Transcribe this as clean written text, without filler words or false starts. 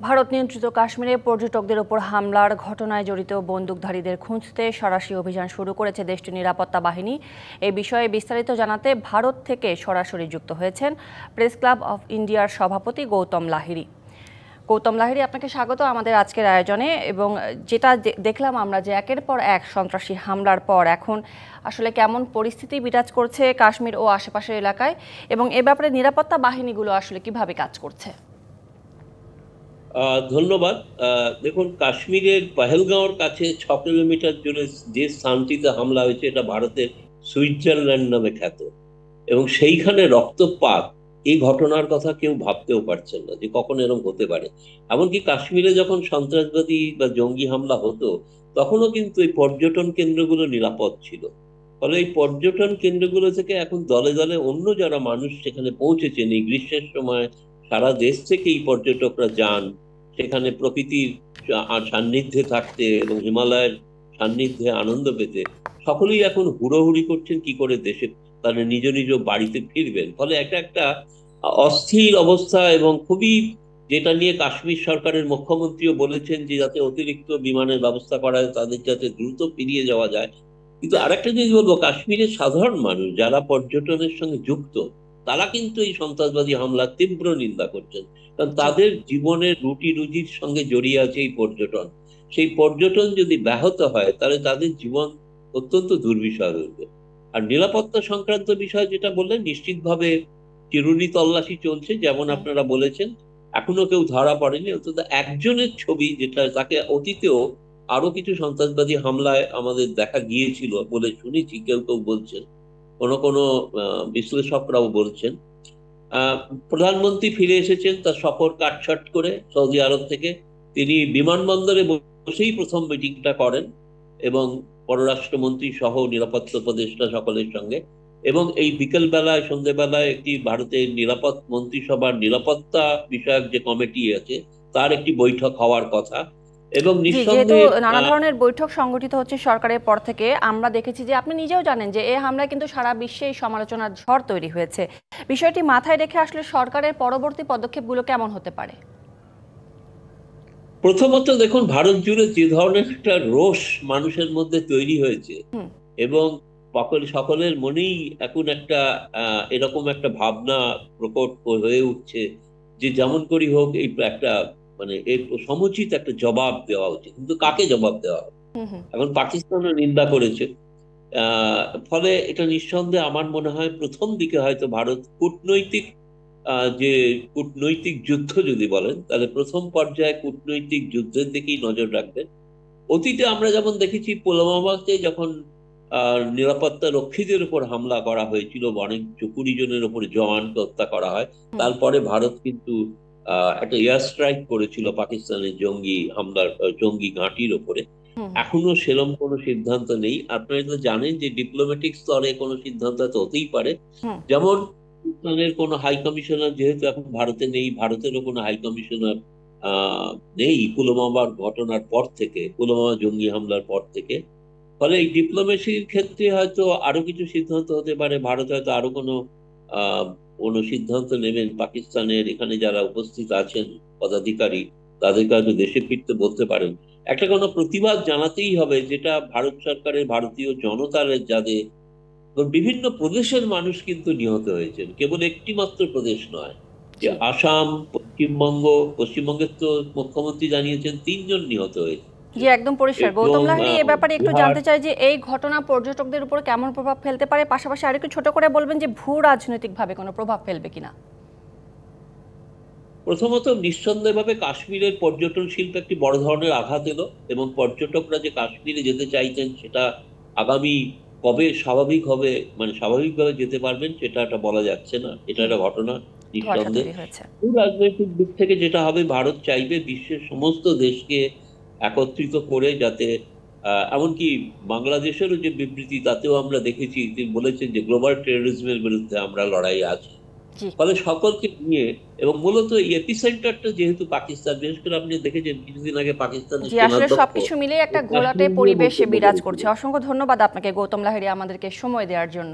ভারত নিয়ন্ত্রিত কাশ্মীরে পর্যটকদের উপর হামলার ঘটনায় জড়িত বন্দুকধারীদের খুঁজতে সরাসরি অভিযান শুরু করেছে দেশটির নিরাপত্তা বাহিনী। এই বিষয়ে বিস্তারিত জানাতে ভারত থেকে সরাসরি যুক্ত হয়েছেন প্রেস ক্লাব অফ ইন্ডিয়ার সভাপতি গৌতম লাহিড়ী। গৌতম লাহিড়ী, আপনাকে স্বাগত আমাদের আজকের আয়োজনে। এবং যেটা দেখলাম আমরা যে একের পর এক সন্ত্রাসী হামলার পর এখন আসলে কেমন পরিস্থিতি বিরাজ করছে কাশ্মীর ও আশেপাশের এলাকায়, এবং এ ব্যাপারে নিরাপত্তা বাহিনীগুলো আসলে কিভাবে কাজ করছে? ধন্যবাদ। দেখুন, কাশ্মীরের পহেলগাঁওর কাছে 6 কিলোমিটার জুড়ে যে স্থানটিতে হামলা হয়েছে এটা ভারতের সুইজারল্যান্ড নামে খ্যাত, এবং সেইখানে রক্তপাত, এই ঘটনার কথা কেউ ভাবতেও পারছেন না যে কখন এরকম হতে পারে। এমনকি কাশ্মীরে যখন সন্ত্রাসবাদী বা জঙ্গি হামলা হতো তখনও কিন্তু এই পর্যটন কেন্দ্রগুলো নিরাপদ ছিল। ফলে এই পর্যটন কেন্দ্রগুলো থেকে এখন দলে দলে অন্য যারা মানুষ সেখানে পৌঁছেছেন এই গ্রীষ্মের সময়, সারা দেশ থেকে এই পর্যটকরা যান সেখানে প্রকৃতির সান্নিধ্যে থাকতে এবং হিমালয়ের সান্নিধ্যে আনন্দ পেতে। সকলেই এখন হুড়োহুড়ি করছেন কি করে দেশে তারা নিজ নিজ বাড়িতে ফিরবেন। ফলে একটা অস্থির অবস্থা, এবং খুবই, যেটা নিয়ে কাশ্মীর সরকারের মুখ্যমন্ত্রীও বলেছেন যে যাতে অতিরিক্ত বিমানের ব্যবস্থা করা হয়, তাদের যাতে দ্রুত ফিরিয়ে যাওয়া যায়। কিন্তু আরেকটা জিনিস বলবো, কাশ্মীরের সাধারণ মানুষ যারা পর্যটনের সঙ্গে যুক্ত তারা কিন্তু এই সন্ত্রাসবাদী হামলার তীব্র নিন্দা করছেন, কারণ তাদের জীবনের রুটি রুজির সঙ্গে জড়িয়ে আছে এই পর্যটন। সেই পর্যটন যদি ব্যাহত হয় তাহলে তাদের জীবন অত্যন্ত দুর্বিষহ হয়ে উঠবে। আর নিরাপত্তা সংক্রান্ত বিষয় যেটা বললেন, নিশ্চিতভাবে চিরুনি তল্লাশি চলছে, যেমন আপনারা বলেছেন। এখনো কেউ ধরা পড়েনি, অন্তত একজনের ছবি, যেটা তাকে অতীতেও আরো কিছু সন্ত্রাসবাদী হামলায় আমাদের দেখা গিয়েছিল বলে শুনেছি, কেউ কেউ বলছেন, কোনো কোনো বিশ্লেষকরাও বলছেন। আহ প্রধানমন্ত্রী ফিরে এসেছেন তার সফর কাটছাট করে সৌদি আরব থেকে। তিনি বিমানবন্দরে বসেই প্রথম মিটিংটা করেন, এবং পররাষ্ট্রমন্ত্রী সহ নিরাপত্তা উপদেষ্টা সকলের সঙ্গে। এবং এই বিকেল বেলায়, সন্ধ্যেবেলায় একটি ভারতের মন্ত্রিসভার নিরাপত্তা বিষয়ক যে কমিটি আছে তার একটি বৈঠক হওয়ার কথা। এবং জি, যেহেতু নিঃসন্দেহে নানা ধরনের বৈঠক সংগঠিত হচ্ছে সরকারের পর থেকে, আমরা দেখেছি যে আপনি নিজেও জানেন যে এই হামলায় কিন্তু সারা বিশ্বে সমালোচনার ঝড় তৈরি হয়েছে। বিষয়টি মাথায় রেখে আসলে সরকারের পরবর্তী পদক্ষেপগুলো কেমন হতে পারে? প্রথমত দেখুন, ভারত জুড়ে যে ধরনের একটা রোষ মানুষের মধ্যে তৈরি হয়েছে, হুম। এবং সকলের মনেই এখন একটা এরকম একটা ভাবনা প্রকট হয়ে উঠছে যে যেমন করি হোক এই একটা, মানে এর সমুচিত একটা জবাব দেওয়া উচিত। কিন্তু কাকে জবাব দেওয়া হবে? হুম। হুম। এখন পাকিস্তানও নিন্দা করেছে। ফলে এটা নিঃসন্দেহে আমার মনে হয় প্রথম দিকে হয়তো ভারত যে কূটনৈতিক যুদ্ধ যদি বলেন, তাহলে প্রথম পর্যায়ে কূটনৈতিক যুদ্ধের দিকেই নজর রাখবেন। অতীতে আমরা যেমন দেখেছি, পুলওয়ামাতে যখন নিরাপত্তা রক্ষীদের উপর হামলা করা হয়েছিল, অনেক 20 জনের উপর জওয়ানকে হত্যা করা হয়, হুম। তারপরে ভারত কিন্তু একটা এয়ার স্ট্রাইক করেছিল পাকিস্তানের জঙ্গি ঘাঁটির উপরে। হুম। এখনো সেরকম কোনো সিদ্ধান্ত নেই। আপনারা তো জানেন যে ডিপ্লোম্যাটিক স্তরে কোনো সিদ্ধান্ত তো হতেই পারে। হুম। যেমন পাকিস্তানের কোনো হাই কমিশনার যেহেতু এখন ভারতে নেই, ভারতেরও কোনো হাই কমিশনার আহ নেই পুলওয়ামার ঘটনার পর থেকে, পুলওয়ামা জঙ্গি হামলার পর থেকে। ফলে এই ডিপ্লোমেসির ক্ষেত্রে হয়তো আরো কিছু সিদ্ধান্ত হতে পারে। ভারত হয়তো আরো আহ কোনো সিদ্ধান্ত নেবেন, পাকিস্তানের এখানে যারা উপস্থিত আছেন পদাধিকারী তাদেরকে হয়তো দেশে ফিরতে বলতে পারেন। একটা কোনো প্রতিবাদ জানাতেই হবে, যেটা ভারত সরকারের, ভারতীয় জনতার যাদের, বিভিন্ন প্রদেশের মানুষ কিন্তু নিহত হয়েছেন, কেবল একটি মাত্র প্রদেশ নয়। যে জি। আসাম, পশ্চিমবঙ্গের তো মুখ্যমন্ত্রী জানিয়েছেন 3 জন নিহত হয়েছে। জি, একদম পরিষ্কার। এবং গৌতম লাহিড়ী, এ ব্যাপারে একটু বিহার। জানতে চাই যে এই ঘটনা পর্যটকদের উপর কেমন প্রভাব ফেলতে পারে, পাশাপাশি আরেকটু ছোট করে বলবেন যে ভূ রাজনৈতিক ভাবে কোনো প্রভাব ফেলবে কিনা। প্রথমত নিঃসন্দেহভাবে কাশ্মীরের পর্যটন শিল্পে একটি বড় ধরনের আঘাত এলো, এবং পর্যটকরা যে কাশ্মীরে যেতে চাইতেন সেটা আগামী কবে স্বাভাবিক হবে, মানে স্বাভাবিকভাবে যেতে পারবেন সেটা একটা বলা যাচ্ছে না। এটা হুম। একটা ঘটনা ধোঁয়াশা নিঃসন্দেহে। তৈরি হয়েছে। রাজনৈতিক দিক থেকে যেটা হবে, ভারত চাইবে বিশ্বের সমস্ত দেশকে একত্রিত করে, যাতে এমনকি বাংলাদেশেরও যে বিবৃতি তাতেও আমরা দেখেছি তিনি বলেছেন যে গ্লোবাল টেরোরিজমের বিরুদ্ধে আমরা লড়াই আছি। জি। ফলে সকলকে নিয়ে, এবং মূলত এই এপিসেন্টারটা যেহেতু পাকিস্তান, বিশেষ করে আপনি দেখেছেন কিছুদিন আগে পাকিস্তানের জি, আসলে সেনাধ্যক্ষ সবকিছু মিলিয়ে একটা ঘোলাটে কাশ্মীর নিয়ে পরিবেশ বক্তব্য বিরাজ করছে। করেছিলেন। অসংখ্য ধন্যবাদ আপনাকে গৌতম লাহিড়ী আমাদেরকে সময় দেওয়ার জন্য।